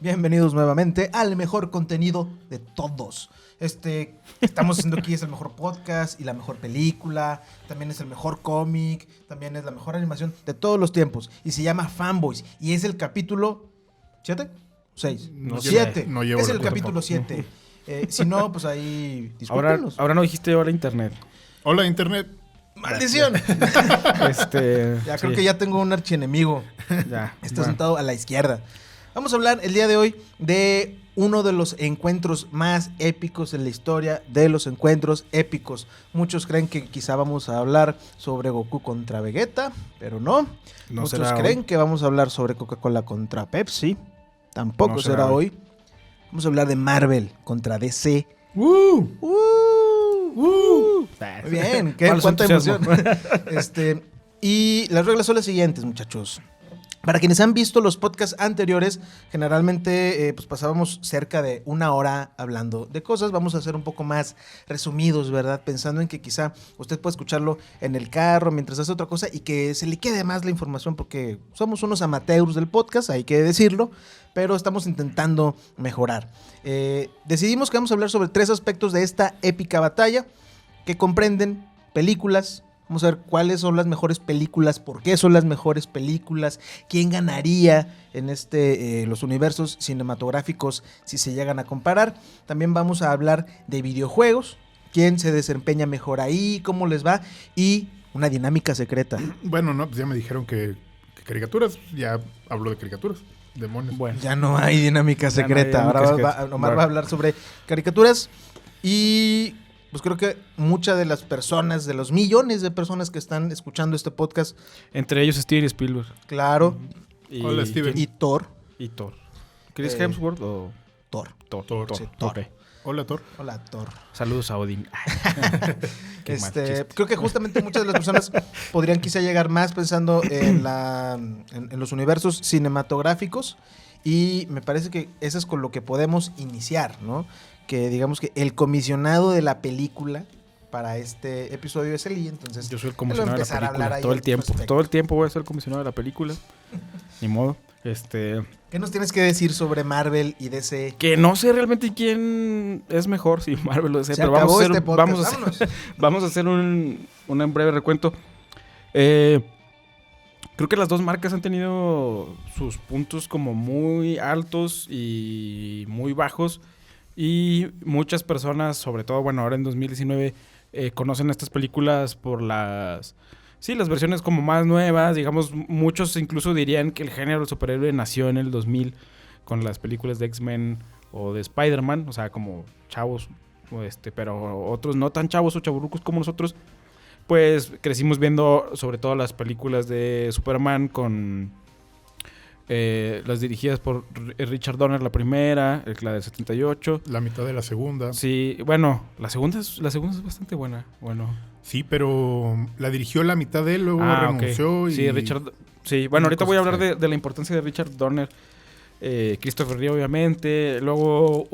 Bienvenidos nuevamente al mejor contenido de todos. Estamos haciendo aquí es el mejor podcast y la mejor película, también es el mejor cómic, también es la mejor animación de todos los tiempos y se llama Fanboys y es el capítulo 7, 6, No 7. No llevo Es la el cuenta capítulo tampoco. 7. Si no, pues ahí discúlpenos. Ahora no dijiste hola internet. Hola, internet. ¡Maldición! Ya creo que ya tengo un archienemigo. Ya. Está sentado a la izquierda. Vamos a hablar el día de hoy de uno de los encuentros más épicos en la historia de los encuentros épicos. Muchos creen que quizá vamos a hablar sobre Goku contra Vegeta, pero no. No Muchos será creen hoy. que vamos a hablar sobre Coca-Cola contra Pepsi. Tampoco No será será hoy. Vamos a hablar de Marvel contra DC. ¡Woo! Muy bien, Falso cuánta emoción. entusiasmo. Y las reglas son las siguientes, muchachos. Para quienes han visto los podcasts anteriores, generalmente pues pasábamos cerca de una hora hablando de cosas. Vamos a hacer un poco más resumidos, ¿verdad? Pensando en que quizá usted pueda escucharlo en el carro mientras hace otra cosa y que se le quede más la información porque somos unos amateurs del podcast, hay que decirlo, pero estamos intentando mejorar. Decidimos que vamos a hablar sobre 3 aspectos de esta épica batalla que comprenden películas. Vamos a ver cuáles son las mejores películas, por qué son las mejores películas, quién ganaría en los universos cinematográficos si se llegan a comparar. También vamos a hablar de videojuegos, quién se desempeña mejor ahí, cómo les va y una dinámica secreta. Bueno, no, pues ya me dijeron que caricaturas. Ya hablo de caricaturas. Demonios. Bueno, Ya no hay dinámica Ya no hay secreta, dinámica ahora secreta. Omar Bueno. va a hablar sobre caricaturas y pues creo que muchas de las personas, de los millones de personas que están escuchando este podcast, entre ellos Steven Spielberg. claro, Y, Hola, Steven. y Thor. Y Thor. ¿Chris Eh, Hemsworth o Thor. Thor? Sí, Thor. Ok. Hola, Thor. Hola, Thor. Saludos a Odín. Qué mal chiste. Creo que justamente muchas de las personas podrían quizá llegar más pensando en los universos cinematográficos y me parece que eso es con lo que podemos iniciar, ¿no? Que digamos que el comisionado de la película para este episodio es Eli, entonces Yo soy el él va a comisionado de la empezar a hablar película. ahí Todo el al tiempo. respecto. Todo el tiempo voy a ser el comisionado de la película. Ni modo. ¿Qué nos tienes que decir sobre Marvel y DC? Que no sé realmente quién es mejor, si Marvel o DC, Se pero acabó vamos a hacer, este podcast, vamos a hacer, vámonos. vamos a hacer un breve recuento. Creo que las dos marcas han tenido sus puntos como muy altos y muy bajos. Y muchas personas, sobre todo, bueno, ahora en 2019, conocen estas películas por las versiones como más nuevas. Digamos, muchos incluso dirían que el género del superhéroe nació en el 2000 con las películas de X-Men o de Spider-Man. O sea, como chavos, pero otros no tan chavos o chavorrucos como nosotros. Pues crecimos viendo sobre todo las películas de Superman con las dirigidas por Richard Donner, la primera, la del 78. La mitad de la segunda. Sí, bueno, la segunda es bastante buena. Bueno. Sí, pero la dirigió la mitad de él, luego renunció ok. y... Sí, Richard. Sí, bueno, ahorita cosas voy a hablar ahí. de la importancia de Richard Donner. Christopher Reeve, obviamente. Luego,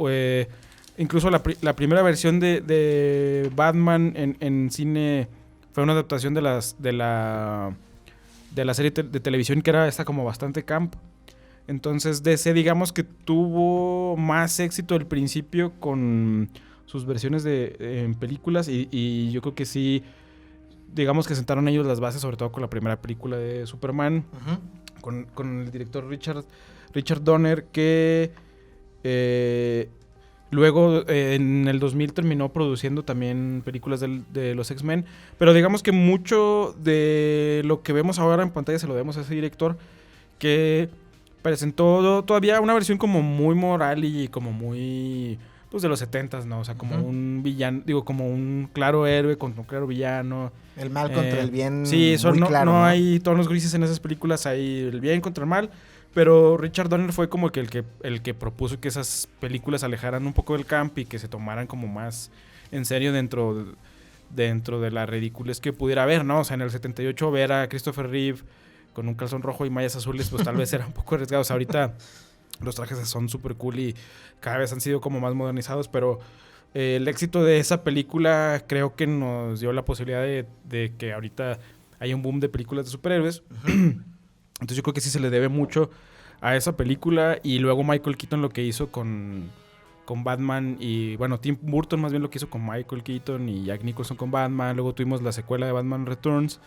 incluso la primera versión de Batman en cine fue una adaptación de la serie de televisión que era esta como bastante camp. Entonces DC digamos que tuvo más éxito al principio con sus versiones en películas y yo creo que sí, digamos que sentaron ellos las bases, sobre todo con la primera película de Superman, Ujú. con el director Richard Donner, que luego en el 2000 terminó produciendo también películas de los X-Men. Pero digamos que mucho de lo que vemos ahora en pantalla se lo debemos a ese director que presentó todavía una versión como muy moral y como muy... pues de los 70s, ¿no? O sea, como un villano, digo, como un claro héroe contra un claro villano. El mal contra el bien. Sí, muy no, claro, no hay tonos grises en esas películas, hay el bien contra el mal. Pero Richard Donner fue como que el que propuso que esas películas alejaran un poco del camp y que se tomaran como más en serio dentro de la ridiculez que pudiera haber, ¿no? O sea, en el 78 ver a Christopher Reeve con un calzón rojo y mallas azules, pues tal vez era un poco arriesgado. O sea, ahorita los trajes son súper cool y cada vez han sido como más modernizados, pero el éxito de esa película creo que nos dio la posibilidad de que ahorita haya un boom de películas de superhéroes. Entonces yo creo que sí se le debe mucho a esa película. Y luego Michael Keaton lo que hizo con Batman. Y bueno, Tim Burton más bien lo que hizo con Michael Keaton y Jack Nicholson con Batman. Luego tuvimos la secuela de Batman Returns.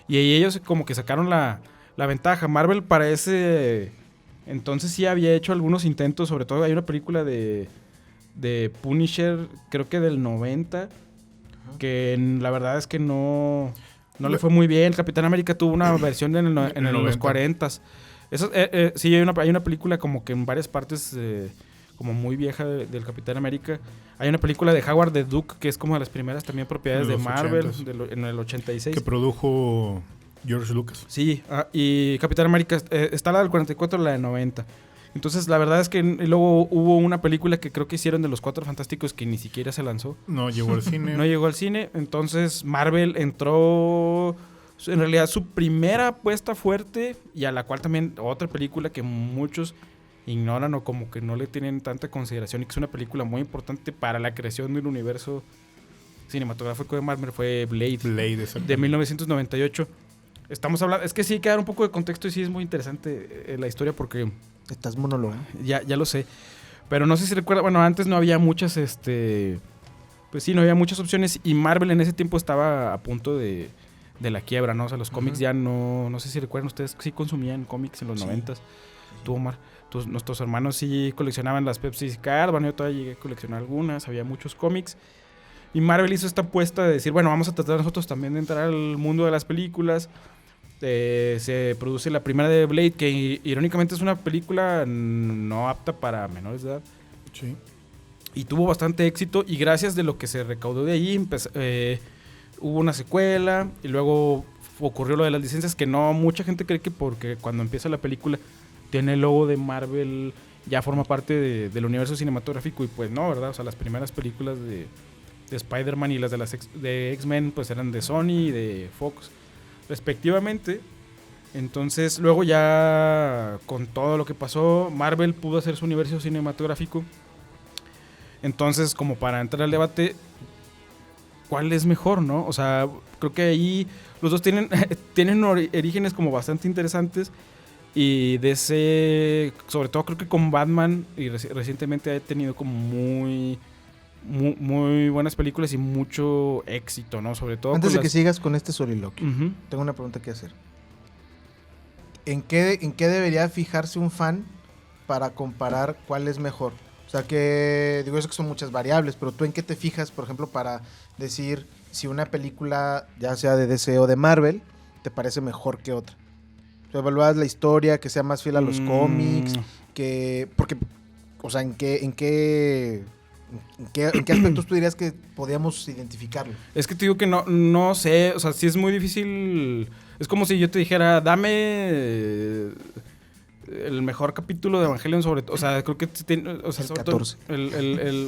Y ahí ellos como que sacaron la ventaja. Marvel para ese entonces sí había hecho algunos intentos. Sobre todo hay una película de Punisher, creo que del 90, que la verdad es que no le fue muy bien. Capitán América tuvo una versión en los 40s. Sí, hay una película como que en varias partes como muy vieja del Capitán América. Hay una película de Howard the Duck que es como de las primeras también propiedades de Marvel en el 86. Que produjo George Lucas. Sí, y Capitán América está la del 44 y la del 90. Entonces, la verdad es que luego hubo una película que creo que hicieron de los Cuatro Fantásticos que ni siquiera se lanzó. No llegó al cine. No llegó al cine. Entonces, Marvel entró, en realidad, su primera apuesta fuerte, y a la cual también otra película que muchos ignoran o como que no le tienen tanta consideración, y que es una película muy importante para la creación del universo cinematográfico de Marvel, fue Blade de 1998. Estamos hablando, es que sí, hay que dar un poco de contexto y sí es muy interesante la historia porque... Estás monólogo. Ya lo sé. Pero no sé si recuerda, bueno, antes no había muchas, pues sí, no había muchas opciones y Marvel en ese tiempo estaba a punto de la quiebra, ¿no? O sea, los cómics ya no sé si recuerdan ustedes, sí consumían cómics en los 90s. Tú, Omar, nuestros hermanos sí coleccionaban las Pepsi Card, bueno, yo todavía llegué a coleccionar algunas, había muchos cómics. Y Marvel hizo esta apuesta de decir, bueno, vamos a tratar nosotros también de entrar al mundo de las películas. Se produce la primera de Blade, que irónicamente es una película no apta para menores de edad. Sí. Y tuvo bastante éxito, y gracias de lo que se recaudó de ahí, hubo una secuela, y luego ocurrió lo de las licencias, que no mucha gente cree que porque cuando empieza la película tiene el logo de Marvel, ya forma parte del universo cinematográfico, y pues no, ¿verdad? O sea, las primeras películas de Spider-Man y las de X-Men pues eran de Sony y de Fox respectivamente. Entonces luego ya con todo lo que pasó, Marvel pudo hacer su universo cinematográfico. Entonces, como para entrar al debate, ¿cuál es mejor, no? O sea, creo que ahí los dos tienen orígenes como bastante interesantes. Y DC, sobre todo creo que con Batman, y recientemente ha tenido como muy buenas películas y mucho éxito, ¿no? Sobre todo antes de que sigas con este soliloquio, tengo una pregunta que hacer. ¿En qué debería fijarse un fan para comparar cuál es mejor? O sea, que digo, eso que son muchas variables, pero ¿tú en qué te fijas, por ejemplo, para decir si una película, ya sea de DC o de Marvel, te parece mejor que otra? ¿Tú evalúas la historia, que sea más fiel a los cómics? Porque, o sea, ¿en qué aspectos tú dirías que podíamos identificarlo? Es que te digo que no sé, o sea, sí es muy difícil. Es como si yo te dijera, dame el mejor capítulo de Evangelion sobre... O sea, creo que... O sea, el 14.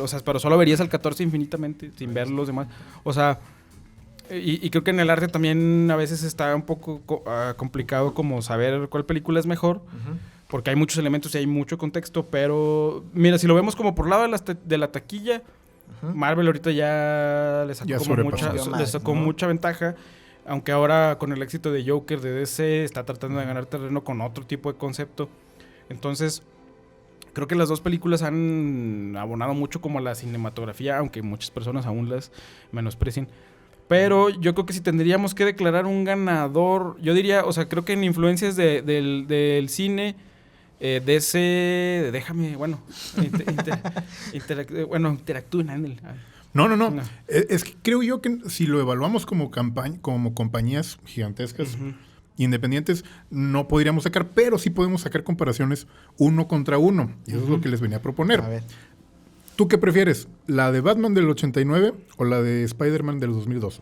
O sea, pero solo verías el 14 infinitamente, sin ver los demás. O sea, y creo que en el arte también a veces está un poco complicado como saber cuál película es mejor. Porque hay muchos elementos y hay mucho contexto, pero mira, si lo vemos como por lado de la taquilla, Marvel ahorita ya le sacó mucha ventaja, aunque ahora con el éxito de Joker de DC está tratando de ganar terreno con otro tipo de concepto. Entonces, creo que las dos películas han abonado mucho como a la cinematografía, aunque muchas personas aún las menosprecien. Pero yo creo que si tendríamos que declarar un ganador, yo diría, o sea, creo que en influencias del cine... DC, déjame, bueno, interactúen en él. No. Es que creo yo que si lo evaluamos como compañías gigantescas, independientes, no podríamos sacar, pero sí podemos sacar comparaciones uno contra uno. Y eso es lo que les venía a proponer. A ver. ¿Tú qué prefieres? ¿La de Batman del 89 o la de Spider-Man del 2002?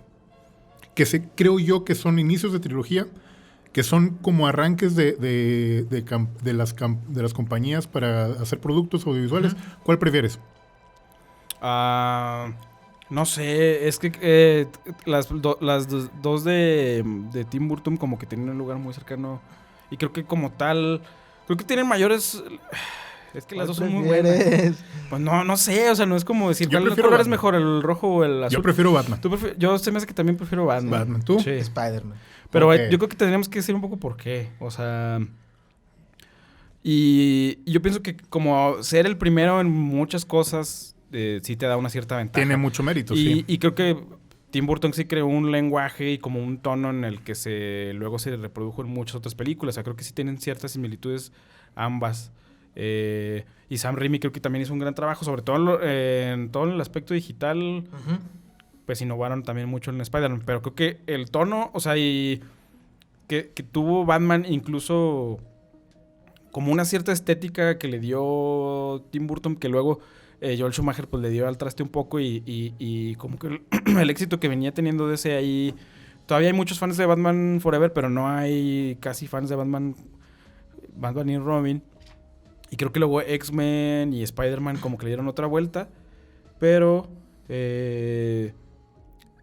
Creo yo que son inicios de trilogía, que son como arranques de las compañías para hacer productos audiovisuales. ¿Cuál prefieres? No sé, es que las dos de Tim Burton como que tienen un lugar muy cercano y creo que como tal, creo que tienen mayores... Es que las dos son muy buenas. Pues no sé, o sea, no es como decir cuál color es mejor, el rojo o el azul. Yo prefiero Batman. Yo se me hace que también prefiero Batman. ¿Tú? Sí. Spider-Man. Pero yo creo que tendríamos que decir un poco por qué. O sea, Y yo pienso que como ser el primero en muchas cosas sí te da una cierta ventaja. Tiene mucho mérito, sí. Y creo que Tim Burton sí creó un lenguaje y como un tono en el que luego se reprodujo en muchas otras películas. O sea, creo que sí tienen ciertas similitudes ambas. Y Sam Raimi creo que también hizo un gran trabajo, sobre todo en todo el aspecto digital. Ujú. Pues innovaron también mucho en Spider-Man. Pero creo que el tono, o sea, y que tuvo Batman incluso como una cierta estética que le dio Tim Burton, que luego Joel Schumacher pues le dio al traste un poco y como que el éxito que venía teniendo DC ahí. Todavía hay muchos fans de Batman Forever, pero no hay casi fans de Batman y Robin. Y creo que luego X-Men y Spider-Man como que le dieron otra vuelta. Pero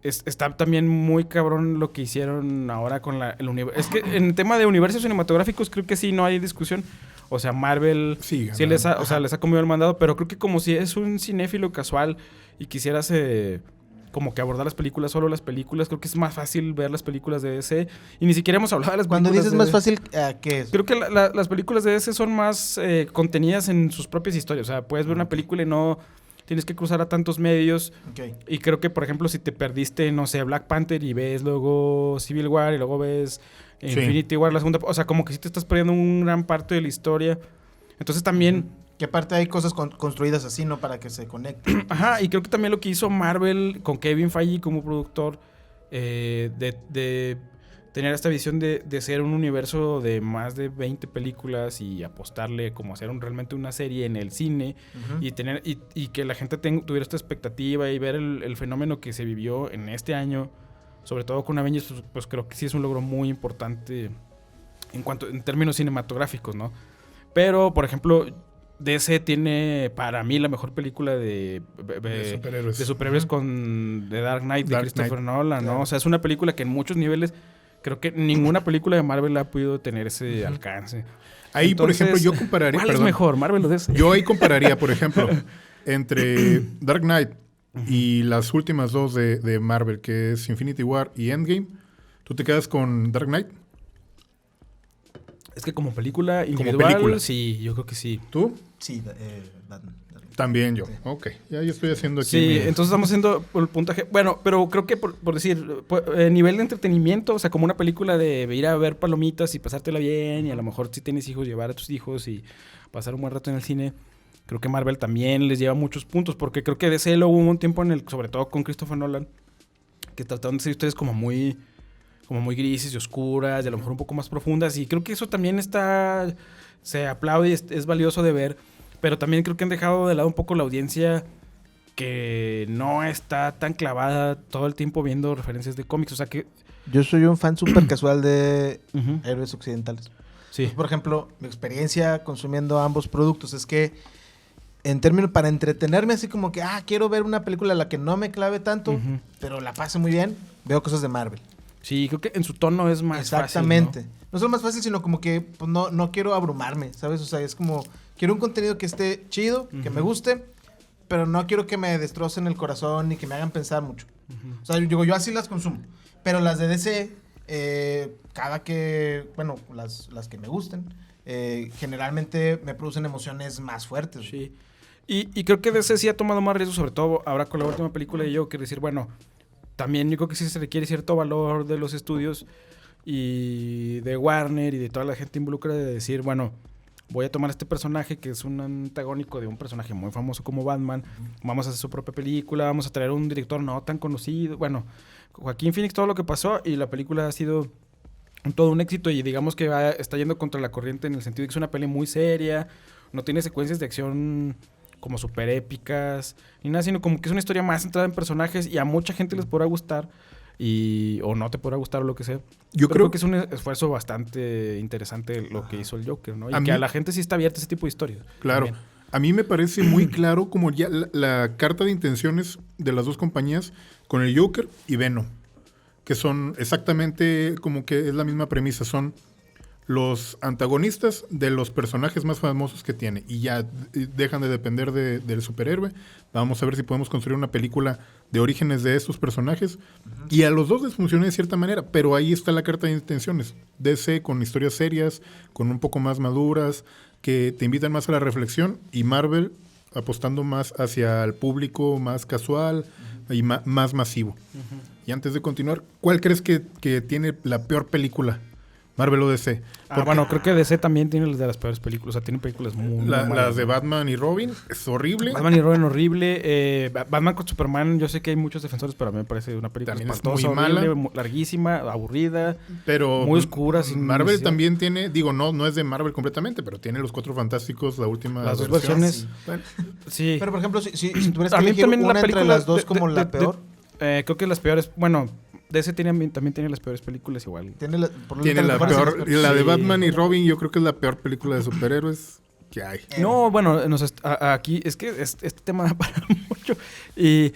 está también muy cabrón lo que hicieron ahora con el universo. Es que en tema de universos cinematográficos creo que sí, no hay discusión. O sea, Marvel sí les ha comido el mandado, pero creo que como si es un cinéfilo casual y quisieras como que abordar las películas, solo las películas, creo que es más fácil ver las películas de DC. Y ni siquiera hemos hablado de las Cuando películas dices más fácil, ¿qué es? Creo que las películas de DC son más contenidas en sus propias historias. O sea, puedes ver una película y no tienes que cruzar a tantos medios. Okay. Y creo que, por ejemplo, si te perdiste, no sé, Black Panther y ves luego Civil War y luego ves Infinity War, la segunda... O sea, como que sí te estás perdiendo una gran parte de la historia. Entonces también... Que aparte hay cosas construidas así, ¿no? Para que se conecten. Ajá, y creo que también lo que hizo Marvel con Kevin Feige como productor, de tener esta visión de ser un universo de más de 20 películas y apostarle como hacer realmente una serie en el cine. Uh-huh. y que la gente tuviera esta expectativa y ver el fenómeno que se vivió en este año, sobre todo con Avengers, pues creo que sí es un logro muy importante en términos cinematográficos, ¿no? Pero, por ejemplo, DC tiene para mí la mejor película de superhéroes con The Dark Knight de Christopher Nolan, ¿no? Claro. O sea, es una película que en muchos niveles creo que ninguna película de Marvel ha podido tener ese alcance. Ahí, entonces, por ejemplo, yo compararía... ¿Cuál es mejor, Marvel o DC? Yo ahí compararía, por ejemplo, entre Dark Knight y las últimas dos de Marvel, que es Infinity War y Endgame. ¿Tú te quedas con Dark Knight? Es que como película individual, sí, yo creo que sí. ¿Tú? Sí, Batman. También yo. Sí. Ok. Ya yo estoy haciendo aquí. Sí, entonces estamos haciendo el puntaje. Bueno, pero creo que por decir, nivel de entretenimiento, o sea, como una película de ir a ver palomitas y pasártela bien, y a lo mejor si tienes hijos, llevar a tus hijos y pasar un buen rato en el cine. Creo que Marvel también les lleva muchos puntos, porque creo que DC lo hubo un tiempo sobre todo con Christopher Nolan, que trataron de ser ustedes como muy grises y oscuras, y a lo mejor un poco más profundas, y creo que eso también se aplaude y es valioso de ver, pero también creo que han dejado de lado un poco la audiencia que no está tan clavada todo el tiempo viendo referencias de cómics, o sea que... Yo soy un fan súper casual de héroes occidentales. Sí. Entonces, por ejemplo, mi experiencia consumiendo ambos productos es que en términos para entretenerme, así como que, quiero ver una película a la que no me clave tanto, pero la pase muy bien, veo cosas de Marvel. Sí, creo que en su tono es más Exactamente. fácil, No solo más fácil, sino como que pues, no quiero abrumarme, ¿sabes? O sea, es como, quiero un contenido que esté chido, que me guste, pero no quiero que me destrocen el corazón ni que me hagan pensar mucho. O sea, yo así las consumo. Pero las de DC, las que me gusten, generalmente me producen emociones más fuertes. Sí. Y creo que DC sí ha tomado más riesgo, sobre todo ahora con la última película de Joker, decir, bueno... También yo creo que sí se requiere cierto valor de los estudios y de Warner y de toda la gente involucrada de decir, bueno, voy a tomar este personaje que es un antagónico de un personaje muy famoso como Batman, vamos a hacer su propia película, vamos a traer un director no tan conocido. Bueno, Joaquín Phoenix, todo lo que pasó, y la película ha sido todo un éxito y digamos que está yendo contra la corriente en el sentido de que es una peli muy seria, no tiene secuencias de acción como súper épicas, ni nada, sino como que es una historia más centrada en personajes y a mucha gente les podrá gustar o no te podrá gustar o lo que sea. Yo creo que es un esfuerzo bastante interesante lo que hizo el Joker, ¿no? Y que a la gente sí está abierta a ese tipo de historias. Claro. También. A mí me parece muy claro como ya la carta de intenciones de las dos compañías con el Joker y Venom, que son exactamente como que es la misma premisa, son los antagonistas de los personajes más famosos que tiene y ya dejan de depender del superhéroe. Vamos a ver si podemos construir una película de orígenes de estos personajes. Y a los dos les funciona de cierta manera, pero ahí está la carta de intenciones. DC con historias serias, con un poco más maduras, que te invitan más a la reflexión, y Marvel apostando más hacia el público más casual y más masivo. Y antes de continuar, ¿cuál crees que tiene la peor película? Marvel o DC. Bueno, creo que DC también tiene de las peores películas. O sea, tiene películas muy malas. Las de Batman y Robin es horrible. Batman y Robin horrible. Batman con Superman, yo sé que hay muchos defensores, pero a mí me parece una película también espantosa, es muy horrible, mala, larguísima, aburrida, pero muy oscura. Sin Marvel necesidad. también tiene, digo, no es de Marvel completamente, pero tiene Los Cuatro Fantásticos, la última Las dos versión. versiones. Sí. Bueno, sí. Pero, por ejemplo, si tuvieras A que mí elegir también una la entre película las dos como la peor, creo que las peores. Bueno, DC también tiene las peores películas igual. tiene la peor. Y la de Sí. Batman y Robin, yo creo que es la peor película de superhéroes que hay. No, bueno, aquí es que este tema da para mucho. Y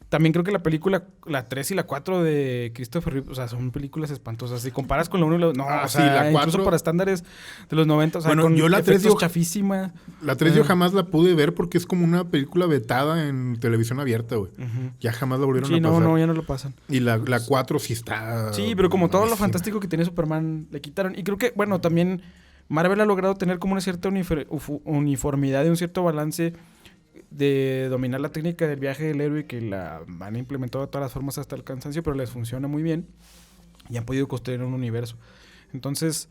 también creo que la película, la 3 y la 4 de Christopher Reeve, o sea, son películas espantosas. Si comparas con la 1 y la 2, no, o sí, sea, la 4, incluso para estándares de los 90, o sea, bueno, con yo la 3 efectos chafísima. La 3 yo jamás la pude ver porque es como una película vetada en televisión abierta, güey. Ujú. Ya jamás la volvieron Sí, a pasar. no, ya no lo pasan. Y la 4 sí está... Sí, pero como todo lo malísima. fantástico que tenía Superman, le quitaron. Y creo que, bueno, también Marvel ha logrado tener como una cierta uniformidad y un cierto balance de dominar la técnica del viaje del héroe, que la han implementado de todas las formas hasta el cansancio, pero les funciona muy bien y han podido construir un universo. Entonces,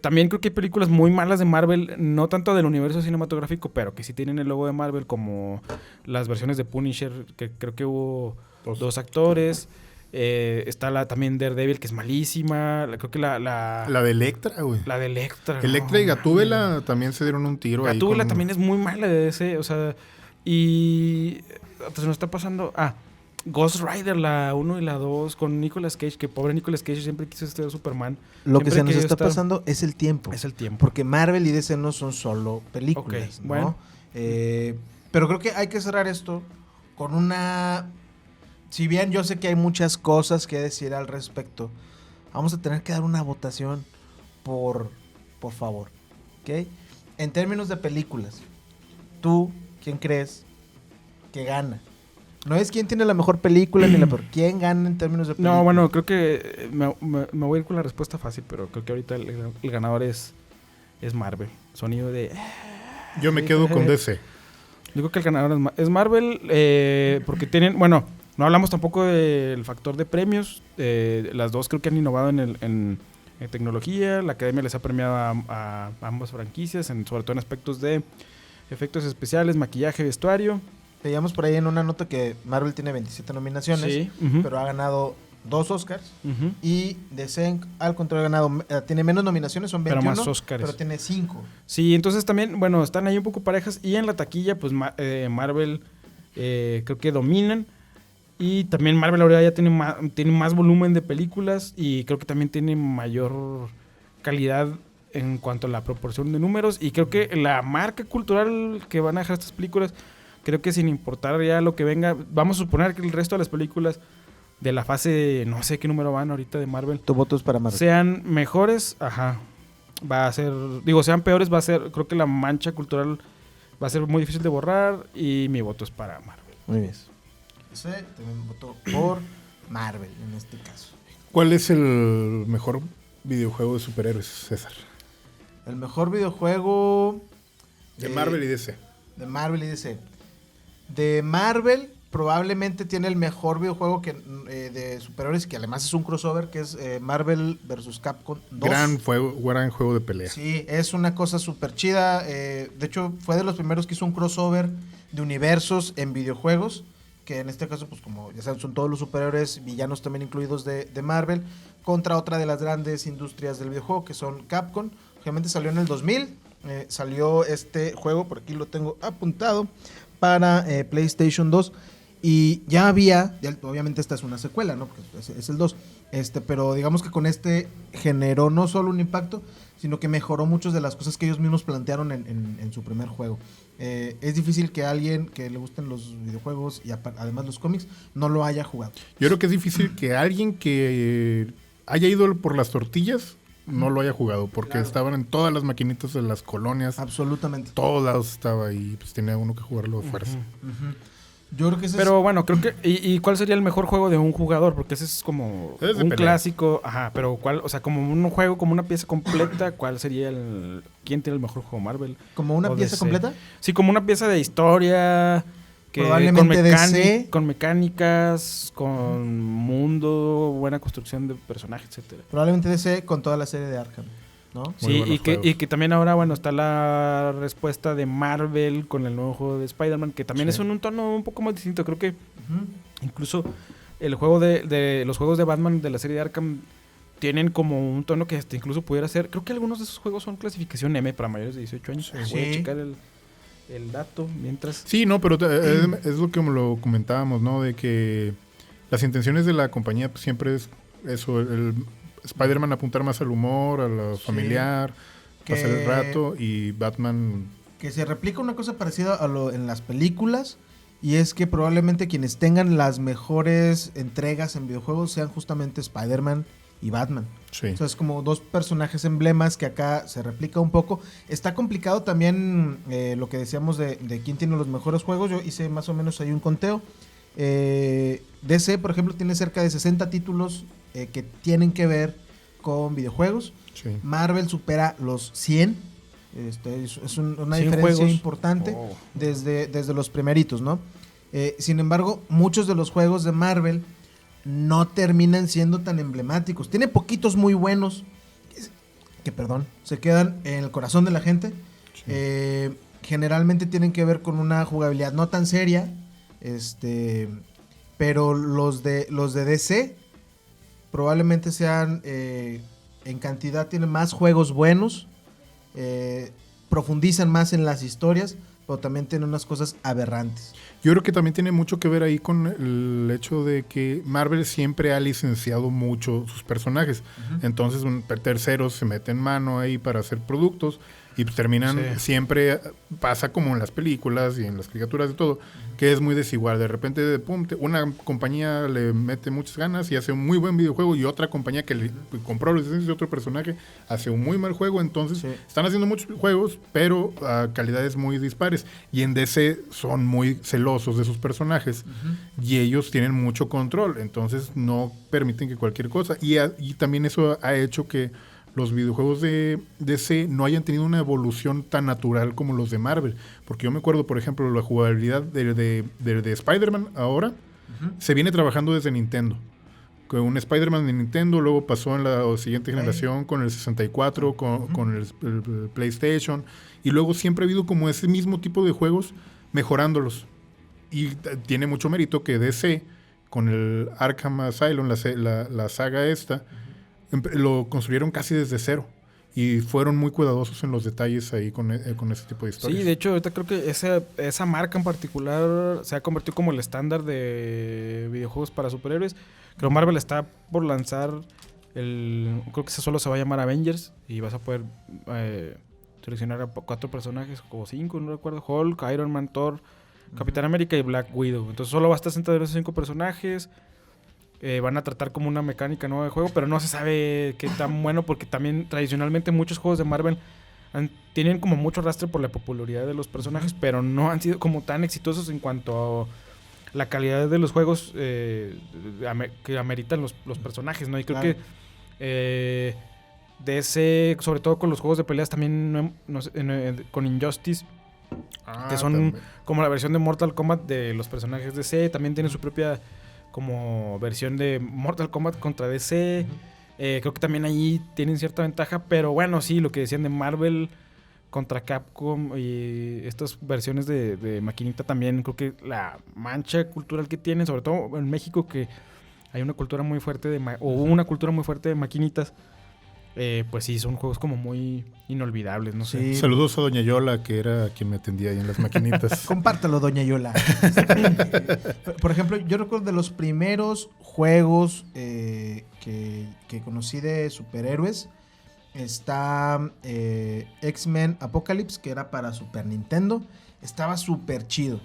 también creo que hay películas muy malas de Marvel, no tanto del universo cinematográfico, pero que sí tienen el logo de Marvel, como las versiones de Punisher, que creo que hubo dos actores. Está también Daredevil, que es malísima. Creo que la de Electra, güey. La de Electra. Electra y Gatúbela también se dieron un tiro ahí. Gatúbela también es muy mala de ese, o sea, y se nos está pasando, Ghost Rider, la 1 y la 2, con Nicolas Cage, que pobre Nicolas Cage siempre quiso ser Superman. Lo que Siempre se nos quería está estar- pasando es el tiempo. Es el tiempo. Porque Marvel y DC no son solo películas, Ok, ¿no? bueno. Pero creo que hay que cerrar esto con una... Si bien yo sé que hay muchas cosas que decir al respecto, vamos a tener que dar una votación por favor, ¿ok? En términos de películas, ¿tú quién crees que gana? No es quién tiene la mejor película ni la peor. ¿Quién gana en términos de película? No, bueno, creo que me voy a ir con la respuesta fácil, pero creo que ahorita el ganador es Marvel. Sonido de... Yo me quedo con DC. Yo creo que el ganador es Marvel, porque tienen... Bueno, no hablamos tampoco del factor de premios. Las dos creo que han innovado en tecnología. La Academia les ha premiado a ambas franquicias, sobre todo en aspectos de efectos especiales, maquillaje, vestuario. Veíamos por ahí en una nota que Marvel tiene 27 nominaciones, Sí. Ujú. pero ha ganado 2 Oscars. Ujú. Y DC, al contrario, ha ganado, tiene menos nominaciones, son 21, Pero más Oscars. pero tiene 5. Sí, entonces también, bueno, están ahí un poco parejas. Y en la taquilla, pues Marvel creo que dominan. Y también Marvel ahora ya tiene más volumen de películas. Y creo que también tiene mayor calidad en cuanto a la proporción de números. Y creo que la marca cultural que van a dejar estas películas, creo que sin importar ya lo que venga, vamos a suponer que el resto de las películas de la fase, no sé qué número van ahorita de Marvel, Tu voto es para Marvel. sean mejores, va a ser, sean peores, va a ser, creo que la mancha cultural va a ser muy difícil de borrar, y mi voto es para Marvel. Muy bien. DC también votó por Marvel en este caso. ¿Cuál es el mejor videojuego de superhéroes, César? El mejor videojuego De Marvel y DC. de Marvel y DC. De Marvel probablemente tiene el mejor videojuego de superhéroes, que además es un crossover, que es Marvel vs. Capcom 2. Gran juego de pelea. Sí, es una cosa súper chida. De hecho, fue de los primeros que hizo un crossover de universos en videojuegos, que en este caso, pues como ya saben, son todos los superhéroes, villanos también incluidos de Marvel, contra otra de las grandes industrias del videojuego, que son Capcom. Obviamente salió en el 2000, salió este juego, por aquí lo tengo apuntado, para PlayStation 2. Y ya había, obviamente esta es una secuela, ¿no? Porque es el 2. Pero digamos que con este generó no solo un impacto, sino que mejoró muchas de las cosas que ellos mismos plantearon en su primer juego. Es difícil que alguien que le gusten los videojuegos y además los cómics no lo haya jugado. Yo creo que es difícil que alguien que haya ido por las tortillas no lo haya jugado, porque estaban en todas las maquinitas de las colonias. Absolutamente. Todos lados estaba y pues tenía uno que jugarlo de fuerza. Yo creo que ese Pero bueno, creo que... ¿Y cuál sería el mejor juego de un jugador? Porque ese es como Es de un pelea. clásico. Ajá, pero ¿cuál? O sea, como un juego, como una pieza completa, ¿cuál sería el... ¿Quién tiene el mejor juego? ¿Marvel? como una o pieza DC. completa. Sí, como una pieza de historia... Probablemente DC. Con mecánicas, con mundo, buena construcción de personajes, etcétera. Probablemente DC con toda la serie de Arkham, ¿no? Muy Sí, buenos juegos. y que también ahora, bueno, está la respuesta de Marvel con el nuevo juego de Spider-Man, que también Sí. es en un tono un poco más distinto. Creo que incluso el juego de los juegos de Batman de la serie de Arkham tienen como un tono que hasta incluso pudiera ser... Creo que algunos de esos juegos son clasificación M para mayores de 18 años. Voy a Sí. checar el dato mientras... Sí, no, pero es lo que lo comentábamos, ¿no? De que las intenciones de la compañía pues, siempre es eso, el Spider-Man apuntar más al humor, a lo familiar, Que- pasar el rato, y Batman... Que se replica una cosa parecida a lo en las películas, y es que probablemente quienes tengan las mejores entregas en videojuegos sean justamente Spider-Man y Batman. Sí. O sea, es como dos personajes emblemas que acá se replica un poco. Está complicado también lo que decíamos de quién tiene los mejores juegos. Yo hice más o menos ahí un conteo. DC, por ejemplo, tiene cerca de 60 títulos que tienen que ver con videojuegos. Sí. Marvel supera los 100. Es una 100 diferencia juegos. importante Oh. desde los primeritos, ¿no? Sin embargo, muchos de los juegos de Marvel no terminan siendo tan emblemáticos. Tiene poquitos muy buenos que, se quedan en el corazón de la gente. Sí. Generalmente tienen que ver con una jugabilidad no tan seria. Pero los de DC probablemente sean en cantidad, tienen más juegos buenos, profundizan más en las historias, pero también tienen unas cosas aberrantes. Yo creo que también tiene mucho que ver ahí con el hecho de que Marvel siempre ha licenciado mucho sus personajes. Entonces terceros se meten mano ahí para hacer productos y pues terminan, Sí. siempre pasa como en las películas y en las caricaturas de todo, que es muy desigual. De repente, pum, una compañía le mete muchas ganas y hace un muy buen videojuego, y otra compañía que le compró los licencias de otro personaje hace un muy mal juego. Entonces Sí. están haciendo muchos juegos, pero a calidades muy dispares. Y en DC son muy celosos de sus personajes y ellos tienen mucho control. Entonces no permiten que cualquier cosa. Y también eso ha hecho que los videojuegos de DC no hayan tenido una evolución tan natural como los de Marvel. Porque yo me acuerdo, por ejemplo, la jugabilidad de Spider-Man ahora se viene trabajando desde Nintendo. Con un Spider-Man de Nintendo, luego pasó en la siguiente generación con el 64, con el PlayStation, y luego siempre ha habido como ese mismo tipo de juegos mejorándolos. Y tiene mucho mérito que DC, con el Arkham Asylum, la saga esta, lo construyeron casi desde cero. Y fueron muy cuidadosos en los detalles ahí con ese tipo de historias. Sí, de hecho, ahorita creo que esa marca en particular se ha convertido como el estándar de videojuegos para superhéroes. Creo que Marvel está por lanzar creo que ese solo se va a llamar Avengers, y vas a poder seleccionar a 4 personajes o 5, no recuerdo: Hulk, Iron Man, Thor, Capitán América y Black Widow. Entonces solo va a estar centrado en esos 5 personajes. Van a tratar como una mecánica nueva de juego, pero no se sabe qué tan bueno, porque también tradicionalmente muchos juegos de Marvel tienen como mucho arrastre por la popularidad de los personajes, pero no han sido como tan exitosos en cuanto a la calidad de los juegos que ameritan los personajes, ¿no? Y creo Claro. que DC, sobre todo con los juegos de peleas también, con Injustice, que son también. como la versión de Mortal Kombat de los personajes DC, también tiene su propia como versión de Mortal Kombat contra DC. Creo que también ahí tienen cierta ventaja, pero bueno, sí, lo que decían de Marvel contra Capcom y estas versiones de maquinita también, creo que la mancha cultural que tienen, sobre todo en México, que hay una cultura muy fuerte o hubo una cultura muy fuerte de maquinitas, pues sí, son juegos como muy inolvidables, no sé. Sí. Saludos a Doña Yola, que era quien me atendía ahí en las maquinitas. Compártelo, doña Yola. Por ejemplo, yo recuerdo de los primeros juegos que conocí de superhéroes. Está X-Men Apocalypse, que era para Super Nintendo. Estaba súper chido.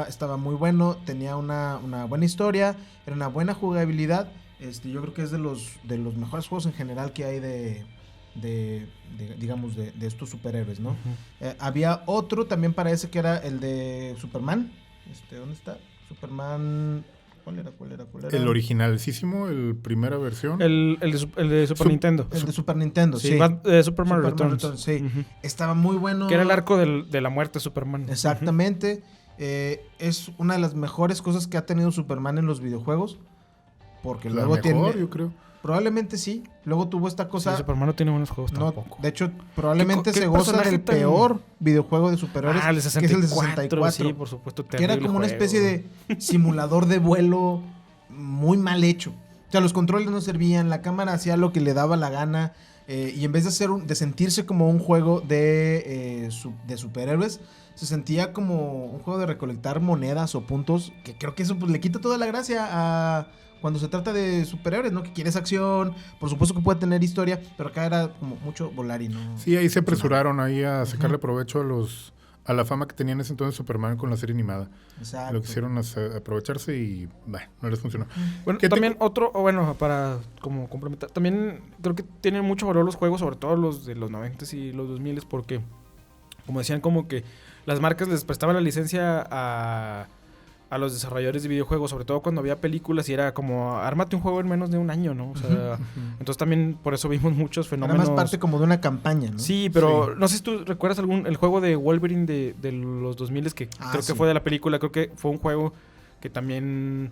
Estaba muy bueno. Tenía una buena historia. Era una buena jugabilidad. Yo creo que es de los mejores juegos en general que hay de digamos, de estos superhéroes, ¿no? Había otro también para ese que era el de Superman. ¿Dónde está? Superman... ¿Cuál era? El originalísimo, el primera versión. El de Super Nintendo. El de Super Nintendo, sí. Superman Returns. Sí. Estaba muy bueno. Que era el arco de la muerte de Superman. Exactamente. Es una de las mejores cosas que ha tenido Superman en los videojuegos. Porque La luego mejor, tiene... yo creo. Probablemente sí. Luego tuvo esta cosa... Sí, Superman no tiene buenos juegos tampoco. De hecho, probablemente ¿Qué se goza personaje del tan- peor videojuegos de superhéroes. El de 64. Que es el de 64. Sí, por supuesto. Que era como una especie de simulador de vuelo muy mal hecho. O sea, los controles no servían, la cámara hacía lo que le daba la gana. Y en vez de sentirse como un juego de superhéroes, se sentía como un juego de recolectar monedas o puntos. Que creo que eso pues, le quita toda la gracia a cuando se trata de superhéroes, ¿no? Que quieres acción, por supuesto que puede tener historia, pero acá era como mucho volar y no... Sí, ahí se apresuraron ahí a sacarle provecho a la fama que tenía en ese entonces Superman con la serie animada. Exacto. Lo quisieron aprovecharse y no les funcionó. Bueno, ¿Qué también para como complementar, también creo que tienen mucho valor los juegos, sobre todo los de los 90s y los 2000s, porque, como decían, como que las marcas les prestaban la licencia a los desarrolladores de videojuegos, sobre todo cuando había películas y era como, ármate un juego en menos de un año, ¿no? O sea, entonces también por eso vimos muchos fenómenos. Era más parte como de una campaña, ¿no? Sí, pero no sé si tú recuerdas el juego de Wolverine de los 2000 que creo que fue de la película, creo que fue un juego que también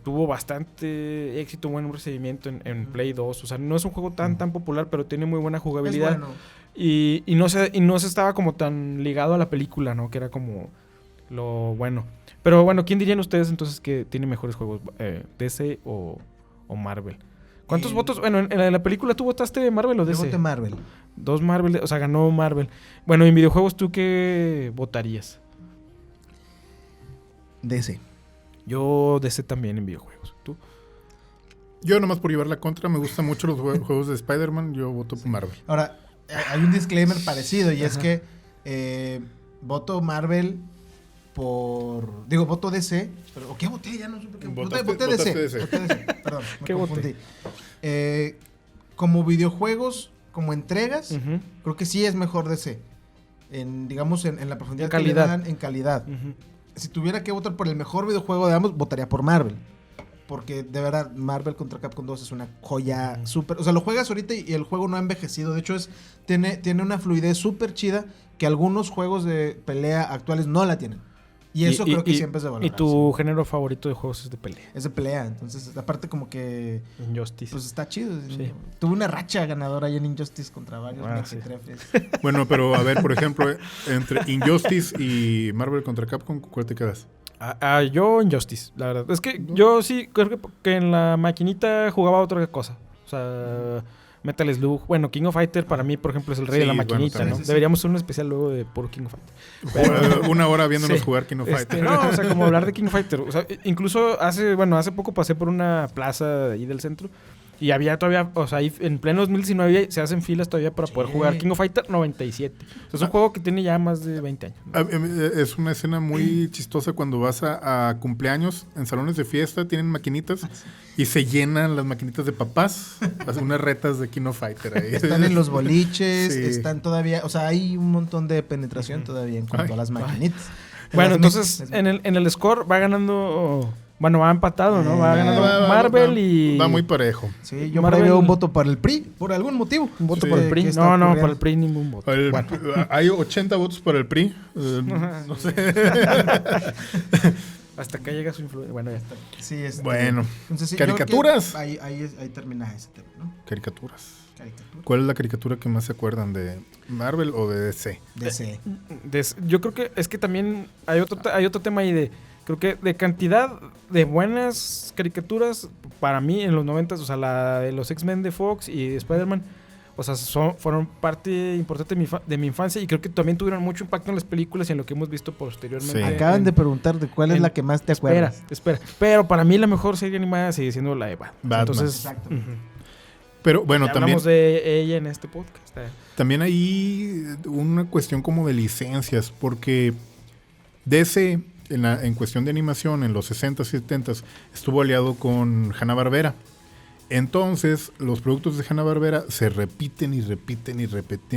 tuvo bastante éxito, buen recibimiento en Play 2, o sea, no es un juego tan popular, pero tiene muy buena jugabilidad. Es bueno. Y no se estaba como tan ligado a la película, ¿no? Que era como lo bueno. Pero bueno, ¿quién dirían ustedes entonces que tiene mejores juegos? ¿DC o Marvel? ¿Cuántos votos? Bueno, en la película tú votaste Marvel o DC. Yo voté Marvel. 2 Marvel, o sea, ganó Marvel. Bueno, en videojuegos, ¿tú qué votarías? DC. Yo DC también en videojuegos. ¿Tú? Yo nomás por llevar la contra, me gustan mucho los juegos de Spider-Man, yo voto por Marvel. Ahora, hay un disclaimer parecido y es que voto Marvel voto DC. ¿O qué voté? Ya no supe qué voté. Voté DC. Voté DC. Perdón, me confundí. Como videojuegos, como entregas, creo que sí es mejor DC. Digamos, en la profundidad que le dan en calidad. Si tuviera que votar por el mejor videojuego de ambos, votaría por Marvel. Porque de verdad, Marvel contra Capcom 2 es una joya súper. O sea, lo juegas ahorita y el juego no ha envejecido. De hecho, tiene una fluidez súper chida que algunos juegos de pelea actuales no la tienen. Y eso creo que siempre es de valorar. ¿Y tu género favorito de juegos es de pelea? Es de pelea. Entonces, aparte como que... Injustice. Pues está chido. Sí. Tuve una racha ganadora ahí en Injustice contra varios mequetrefes. Bueno, pero a ver, por ejemplo, entre Injustice y Marvel contra Capcom, ¿cuál te quedas? Yo Injustice, la verdad. Es que yo sí creo que en la maquinita jugaba otra cosa. O sea... Metal Slug. Bueno, King of Fighter para mí, por ejemplo, es el rey de la maquinita, ¿no? Sí. Deberíamos hacer un especial luego de puro King of Fighter. Pero, una hora viéndonos jugar King of Fighter. No, o sea, como hablar de King of Fighter. O sea, incluso hace poco pasé por una plaza ahí del centro y había todavía, o sea, ahí en pleno 2019 se hacen filas todavía para poder jugar King of Fighter 97. O sea, es un juego que tiene ya más de 20 años, ¿no? Es una escena muy chistosa cuando vas a cumpleaños en salones de fiesta, tienen maquinitas y se llenan las maquinitas de papás, unas retas de King of Fighter ahí. Están en los boliches, están todavía, o sea, hay un montón de penetración todavía en cuanto a las maquinitas. Bueno, entonces en el score va ganando... Bueno, va empatado, ¿no? Va ganando Marvel y... Va muy parejo. Sí, yo Marvel... veo un voto para el PRI, por algún motivo. Un voto por el PRI. No, para el PRI ningún voto. Hay 80 votos para el PRI. No sé. Hasta acá llega su influencia. Bueno, ya está. Sí, bueno. Entonces, sí, caricaturas. Ahí termina ese tema, ¿no? Caricaturas. ¿Cuál es la caricatura que más se acuerdan? ¿De Marvel o de DC? DC. Yo creo que es que también hay otro tema ahí de... Creo que de cantidad de buenas caricaturas, para mí en los 90s, o sea, la de los X-Men de Fox y Spider-Man, o sea, fueron parte importante de mi infancia y creo que también tuvieron mucho impacto en las películas y en lo que hemos visto posteriormente. Sí. Acaban de preguntar de cuál es la que más te acuerdas. Espera. Pero para mí la mejor serie animada sigue siendo la de Batman. Entonces, exacto. Pero bueno, ya también... hablamos de ella en este podcast. También hay una cuestión como de licencias, porque DC... En cuestión de animación, en los 60s y 70s, estuvo aliado con Hanna-Barbera. Entonces, los productos de Hanna-Barbera se repiten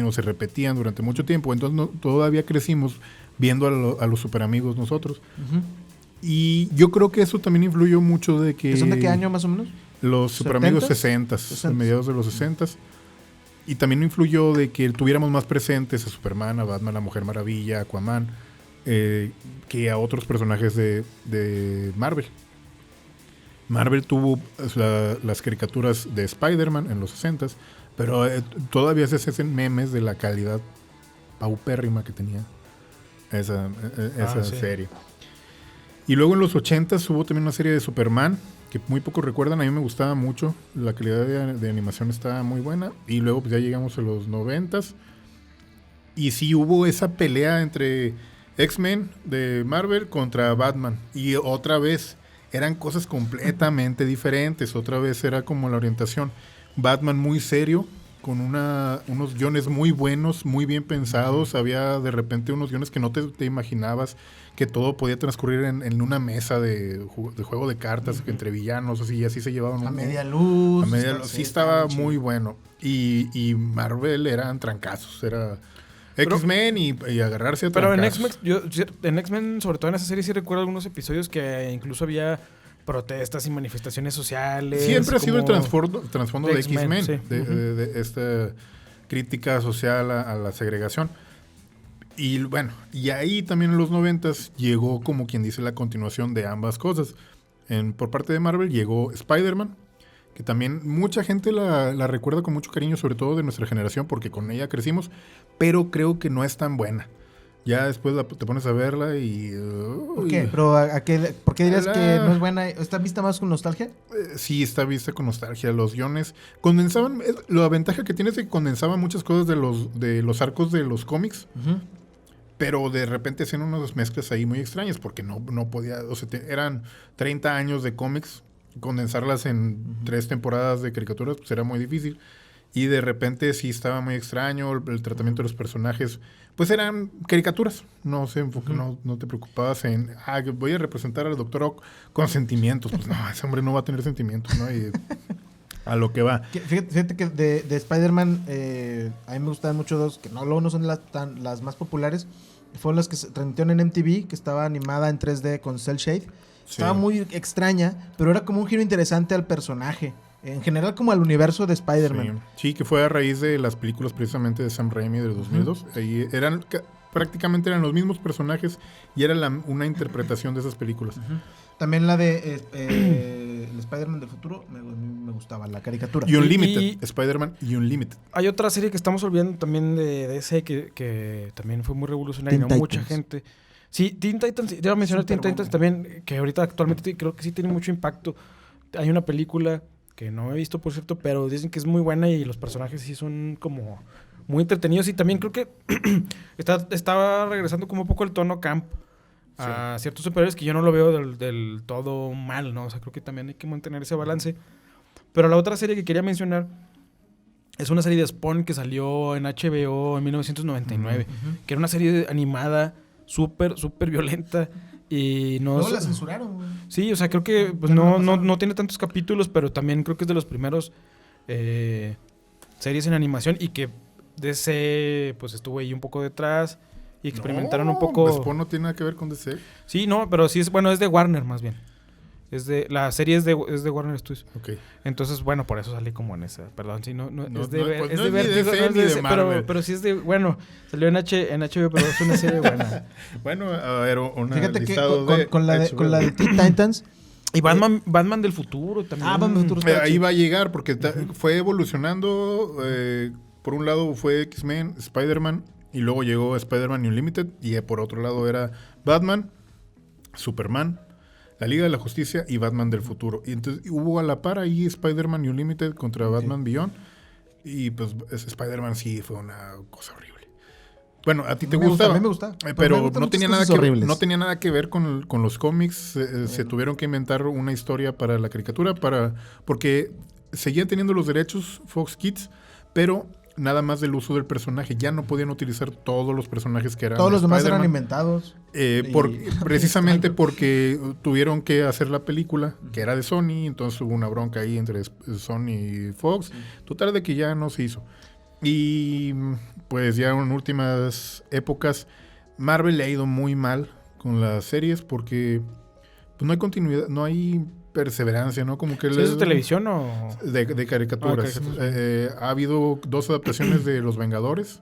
o se repetían durante mucho tiempo. Entonces, todavía crecimos viendo a los super amigos nosotros. Ujú. Y yo creo que eso también influyó mucho de que... ¿Que son de qué año más o menos? Los super amigos 70s, 60s, mediados de los 60s. Y también influyó de que tuviéramos más presentes a Superman, a Batman, a Mujer Maravilla, a Aquaman, que a otros personajes de Marvel. Marvel tuvo las caricaturas de Spider-Man en los 60s, pero todavía se hacen memes de la calidad paupérrima que tenía esa sí. serie. Y luego en los 80s hubo también una serie de Superman, que muy pocos recuerdan. A mí me gustaba mucho, la calidad de animación estaba muy buena. Y luego pues ya llegamos a los 90s. Y sí hubo esa pelea entre X-Men de Marvel contra Batman. Y otra vez eran cosas completamente diferentes. Otra vez era como la orientación. Batman muy serio, con unos guiones muy buenos, muy bien pensados. Había de repente unos guiones que no te imaginabas, que todo podía transcurrir en una mesa de juego de cartas entre villanos, así se llevaban. A media luz. Sí estaba muy bueno. Y Marvel eran trancazos, era X-Men y agarrarse a trancazos. Pero en X-Men, sobre todo en esa serie, sí recuerdo algunos episodios que incluso había protestas y manifestaciones sociales. Siempre ha sido el trasfondo de X-Men, sí. de esta crítica social a la segregación. Y bueno, y ahí también en los 90s llegó, como quien dice, la continuación de ambas cosas. Por parte de Marvel llegó Spider-Man, que también mucha gente la recuerda con mucho cariño, sobre todo de nuestra generación, porque con ella crecimos, pero creo que no es tan buena. Ya después te pones a verla y... ¿Por qué? ¿Pero por qué dirías que no es buena? ¿Está vista más con nostalgia? Sí, está vista con nostalgia. Los guiones condensaban... La ventaja que tiene es que condensaban muchas cosas de los arcos de los cómics. Uh-huh. Pero de repente hacían unas mezclas ahí muy extrañas porque no podía... O sea, eran 30 años de cómics. Condensarlas en 3 temporadas de caricaturas pues era muy difícil. Y de repente sí estaba muy extraño. El tratamiento de los personajes... Pues eran caricaturas. No se no te preocupabas en... voy a representar al Dr. Ock con sentimientos. Pues no, ese hombre no va a tener sentimientos, ¿no? Y a lo que va. Fíjate que de Spider-Man, a mí me gustaban mucho dos, que luego no son las más populares. Fueron las que se transmitieron en MTV, que estaba animada en 3D con Cell Shade. Sí. Estaba muy extraña, pero era como un giro interesante al personaje. En general, como al universo de Spider-Man. Sí, que fue a raíz de las películas precisamente de Sam Raimi del 2002. Ahí prácticamente eran los mismos personajes y era una interpretación de esas películas. También la de el Spider-Man del futuro me gustaba, la caricatura. Y Unlimited, Spider-Man y Unlimited. Hay otra serie que estamos olvidando también de ese que también fue muy revolucionaria, ¿no? Mucha gente. Sí, Teen Titans, te iba a mencionar Teen Titans también, que ahorita actualmente creo que sí tiene mucho impacto. Hay una película que no he visto, por cierto, pero dicen que es muy buena y los personajes sí son como muy entretenidos. Y también creo que estaba regresando como un poco el tono camp a ciertos superhéroes que yo no lo veo del todo mal, ¿no? O sea, creo que también hay que mantener ese balance. Pero la otra serie que quería mencionar es una serie de Spawn que salió en HBO en 1999, que era una serie animada súper violenta. Y no la censuraron, güey. Sí, o sea, creo que pues, no tiene tantos capítulos, pero también creo que es de los primeros series en animación y que DC pues estuvo ahí un poco detrás y experimentaron un poco. ¿Spawn no tiene nada que ver con DC? Sí, no, pero sí es de Warner más bien. La serie es de Warner Studios. Okay. Entonces, bueno, por eso salí como en esa. Perdón, sí, no es de Vertigo, no es de Marvel. pero sí es de... Bueno, salió en HBO, pero es una serie buena. Bueno, a ver, fíjate que con la de Teen Titans... Y Batman del futuro también. Batman del futuro. Ahí va a llegar porque fue evolucionando. Por un lado fue X-Men, Spider-Man, y luego llegó Spider-Man Unlimited, y por otro lado era Batman, Superman, la Liga de la Justicia y Batman del futuro. Y entonces hubo a la par ahí Spider-Man Unlimited contra Batman Beyond. Y pues Spider-Man sí fue una cosa horrible. Bueno, a ti te gustaba. A mí me gusta. Pero no tenía nada que ver con los cómics. Se tuvieron que inventar una historia para la caricatura porque seguían teniendo los derechos Fox Kids, pero nada más del uso del personaje. Ya no podían utilizar todos los personajes que eran Todos los demás eran Spider-Man. inventados. Precisamente porque tuvieron que hacer la película, que era de Sony, entonces hubo una bronca ahí entre Sony y Fox. Total de que ya no se hizo. Y pues ya en últimas épocas, Marvel le ha ido muy mal con las series porque pues no hay continuidad, no hay perseverancia, ¿no? Como que ¿Sí es de televisión o...? de caricaturas. Ha habido 2 adaptaciones de Los Vengadores.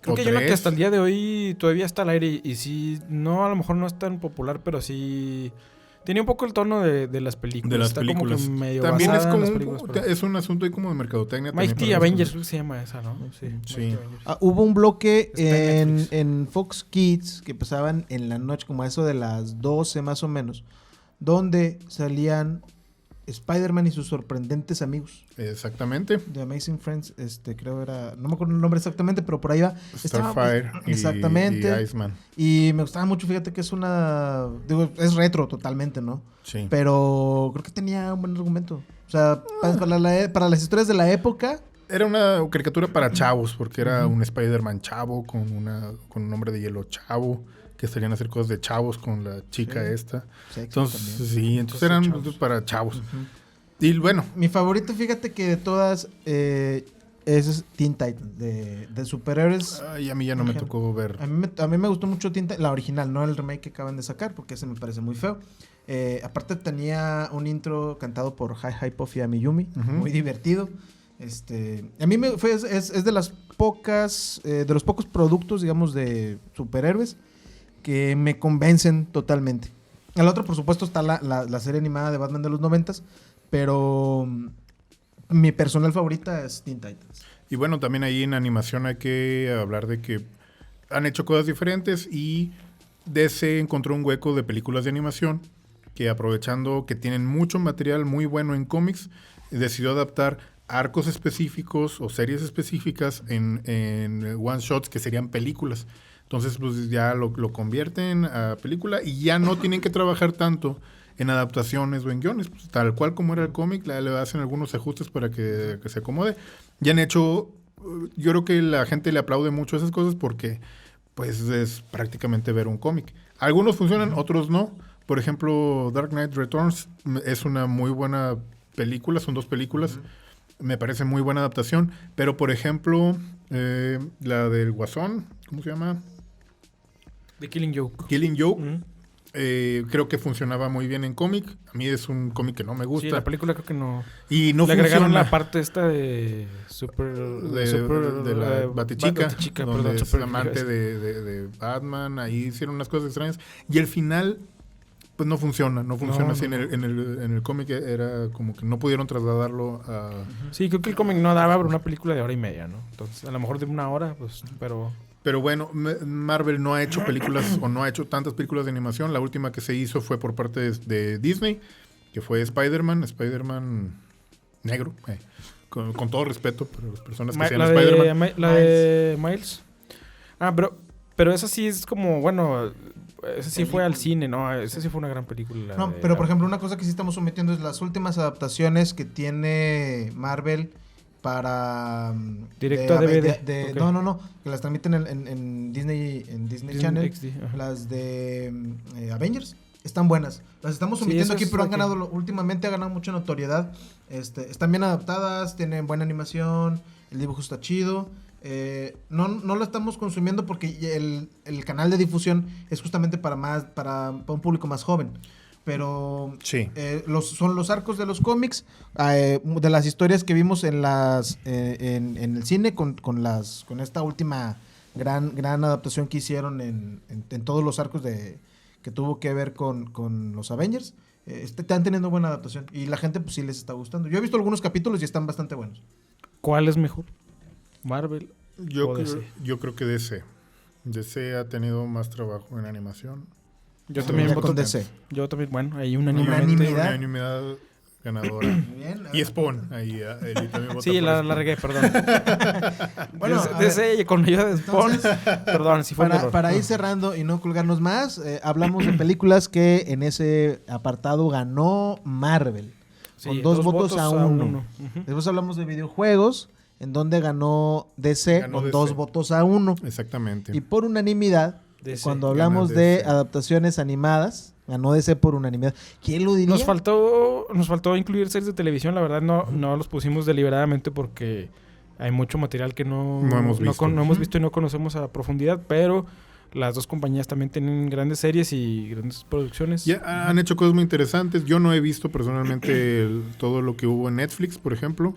Creo que hay una que hasta el día de hoy todavía está al aire y sí, no, a lo mejor no es tan popular, pero sí tiene un poco el tono de las películas. De las está películas. Como que medio También es basada en como las películas, pero... es un asunto ahí como de mercadotecnia. Mighty también para Avengers, las creo que se llama esa, ¿no? Sí. Sí. Mighty Avengers. Hubo un bloque Está en Netflix. en Fox Kids que pasaban en la noche, como a eso de las 12 más o menos, donde salían Spider-Man y sus sorprendentes amigos. Exactamente. The Amazing Friends, creo era, no me acuerdo el nombre exactamente, pero por ahí va. Starfire Exactamente. y Iceman. Y me gustaba mucho, fíjate que es es retro totalmente, ¿no? Sí. Pero creo que tenía un buen argumento. O sea, para las historias de la época. Era una caricatura para chavos, porque era un Spider-Man chavo con un nombre de hielo chavo, que salían a hacer cosas de chavos con la chica esta. Sexy Entonces, también. sí, entonces Cosas de eran chavos. para chavos. Y bueno, Mi favorito, fíjate que de todas es Teen Titans, de superhéroes. ay, a mí ya no me Ajá. tocó ver. A mí me gustó mucho Teen Titans, la original, no el remake que acaban de sacar, porque ese me parece muy feo. Aparte tenía un intro cantado por Hi Puffy Amiyumi, Ujú. muy divertido. A mí es de las pocas, de los pocos productos, digamos, de superhéroes que me convencen totalmente. El otro, por supuesto, está la serie animada de Batman de los 90s, pero mi personal favorita es Teen Titans. Y bueno, también ahí en animación hay que hablar de que han hecho cosas diferentes y DC encontró un hueco de películas de animación que, aprovechando que tienen mucho material muy bueno en cómics, decidió adaptar arcos específicos o series específicas en one shots que serían películas. Entonces, pues ya lo convierten a película y ya no tienen que trabajar tanto en adaptaciones o en guiones. Pues, tal cual como era el cómic, le hacen algunos ajustes para que se acomode. Ya han hecho, yo creo que la gente le aplaude mucho esas cosas porque pues es prácticamente ver un cómic. Algunos funcionan, otros no. Por ejemplo, Dark Knight Returns es una muy buena película, son 2 películas. Me parece muy buena adaptación. Pero, por ejemplo, la del Guasón, ¿cómo se llama? The Killing Joke. Killing Joke. Ujú. Creo que funcionaba muy bien en cómic. A mí es un cómic que no me gusta. Sí, la película creo que no. Y no Le agregaron funciona. la parte esta de de la Batichica, Batichica, donde perdón, es Super- amante de Batman. Ahí hicieron unas cosas extrañas. Y el final, pues no funciona. No funciona así. no. En el cómic era como que no pudieron trasladarlo a... Sí, creo que el cómic no daba para una película de hora y media, ¿no? Entonces, a lo mejor de 1 hora, pues, pero... Pero bueno, Marvel no ha hecho películas o no ha hecho tantas películas de animación. La última que se hizo fue por parte de Disney, que fue Spider-Man negro. Con todo respeto para las personas que sean La Spider-Man. la de Miles. Ah, pero esa sí es como, bueno, esa sí fue al cine, ¿no? Esa sí fue una gran película. No, pero por ejemplo, una cosa que sí estamos sometiendo es las últimas adaptaciones que tiene Marvel para Directo a DVD. Ok. No, que las transmiten en Disney Channel, XD, ajá. las de Avengers están buenas. Las estamos Sí, sometiendo eso aquí, es pero lo que- últimamente ha ganado mucha notoriedad. Están bien adaptadas, tienen buena animación, el dibujo está chido. No lo estamos consumiendo porque el canal de difusión es justamente para un público más joven. Pero Sí. son los arcos de los cómics, de las historias que vimos en el cine con esta última gran adaptación que hicieron en todos los arcos que tuvo que ver con los Avengers. Están teniendo buena adaptación y la gente pues sí les está gustando. Yo he visto algunos capítulos y están bastante buenos. ¿Cuál es mejor? ¿Marvel Yo o creo, DC? yo creo que DC. DC ha tenido más trabajo en animación. Yo Sí, también ya voto con DC. Yo también, bueno, hay Unanimidad. Unanimidad ganadora. Bien, Y Spawn. Ahí, Eli también vota Sí, por la Spawn. regué, perdón. Bueno, a DC con ayuda de Spawn. Entonces, Perdón, si fue un error. para ir cerrando y no colgarnos más, hablamos de películas que en ese apartado ganó Marvel. Sí, con 2 votos a 1. Ujú. Después hablamos de videojuegos. en donde ganó DC Ganó con DC. 2-1. Exactamente. Y por unanimidad, DC. cuando hablamos Gana de DC. adaptaciones animadas, ganó DC por unanimidad. ¿Quién lo diría? Nos faltó incluir series de televisión, la verdad no los pusimos deliberadamente porque hay mucho material que no hemos visto. no hemos visto y no conocemos a profundidad, pero las dos compañías también tienen grandes series y grandes producciones. Ya han hecho cosas muy interesantes. Yo no he visto personalmente todo lo que hubo en Netflix, por ejemplo.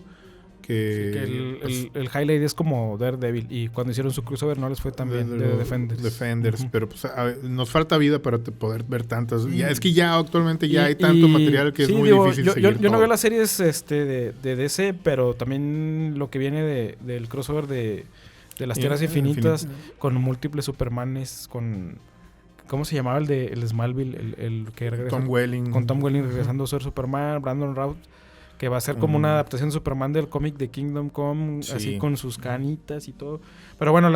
Sí, que el highlight es como Daredevil y cuando hicieron su crossover no les fue tan bien de Defenders. Ujú. Pero pues, nos falta vida para poder ver tantas. Sí. Ya, es que ya actualmente ya hay tanto material que sí, es muy digo, difícil yo seguir no todo. veo las series de DC, pero también lo que viene del crossover de las Tierras Infinitas con múltiples Supermanes, con... ¿Cómo se llamaba el de Smallville? El que regresa Tom Welling. con Tom Welling regresando a ser Superman, Brandon Routh, que va a ser como una adaptación de Superman del cómic de Kingdom Come, Sí. así con sus canitas y todo. Pero bueno,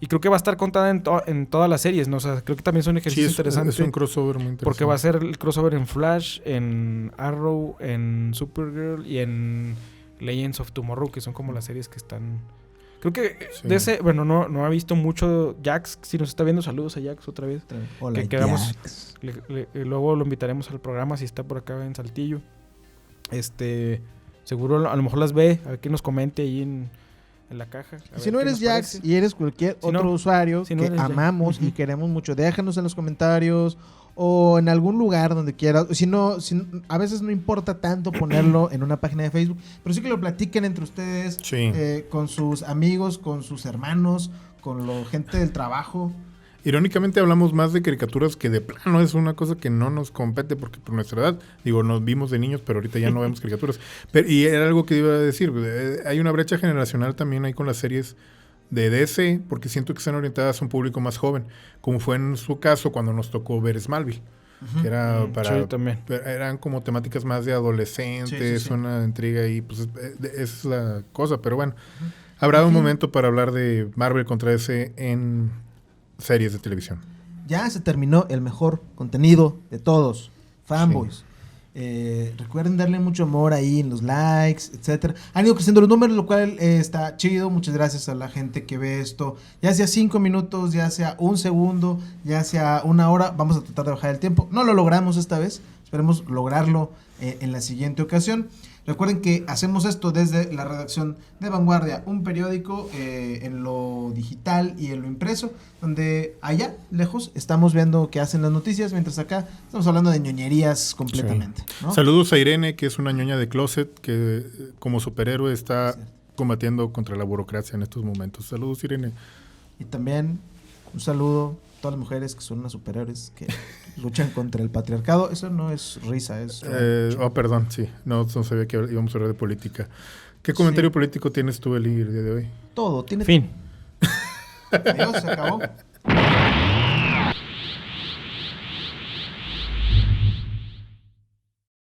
y creo que va a estar contada en todas las series, ¿no? O sea, creo que también es un Sí, ejercicio interesante. es un crossover muy interesante. Porque va a ser el crossover en Flash, en Arrow, en Supergirl y en Legends of Tomorrow, que son como las series que están... Creo que Sí. de ese... Bueno, no ha visto mucho Jax. Si nos está viendo, saludos a Jax otra vez. Hola, que quedamos- Jax. Luego lo invitaremos al programa si está por acá en Saltillo. Seguro a lo mejor las ve, a ver que nos comente ahí en la caja. A Si ver no qué eres nos Jax parece. y eres cualquier Si otro no- usuario si no que eres Jax. amamos y Ujú. queremos mucho, déjanos en los comentarios o en algún lugar donde quieras. A veces no importa tanto ponerlo en una página de Facebook, pero sí que lo platiquen entre ustedes, Sí. con sus amigos, con sus hermanos, con la gente del trabajo. Irónicamente hablamos más de caricaturas que de plano es una cosa que no nos compete porque por nuestra edad, digo, nos vimos de niños, pero ahorita ya no vemos caricaturas. Y era algo que iba a decir, hay una brecha generacional también ahí con las series de DC, porque siento que están orientadas a un público más joven, como fue en su caso cuando nos tocó ver Smallville, que era Sí, también. eran como temáticas más de adolescentes, Sí. una intriga y pues es la cosa, pero bueno, habrá un En fin. momento para hablar de Marvel contra DC en series de televisión. Ya se terminó el mejor contenido de todos, fanboys. Recuerden darle mucho amor ahí en los likes, etcétera. Han ido creciendo los números, lo cual está chido. Muchas gracias a la gente que ve esto, ya sea 5 minutos, ya sea un segundo, ya sea una hora. Vamos a tratar de bajar el tiempo. No lo logramos esta vez, esperemos lograrlo en la siguiente ocasión. Recuerden que hacemos esto desde la redacción de Vanguardia, un periódico en lo digital y en lo impreso, donde allá, lejos, estamos viendo qué hacen las noticias, mientras acá estamos hablando de ñoñerías completamente. ¿no? Saludos a Irene, que es una ñoña de closet, que como superhéroe está Sí. combatiendo contra la burocracia en estos momentos. Saludos, Irene. Y también un saludo a todas las mujeres que son unas superhéroes que luchan contra el patriarcado. Eso no es risa, es... Perdón, sí. No sabía que íbamos a hablar de política. ¿Qué comentario político tienes tú, Eli, el día de hoy? todo, tiene Fin. Adiós, se acabó.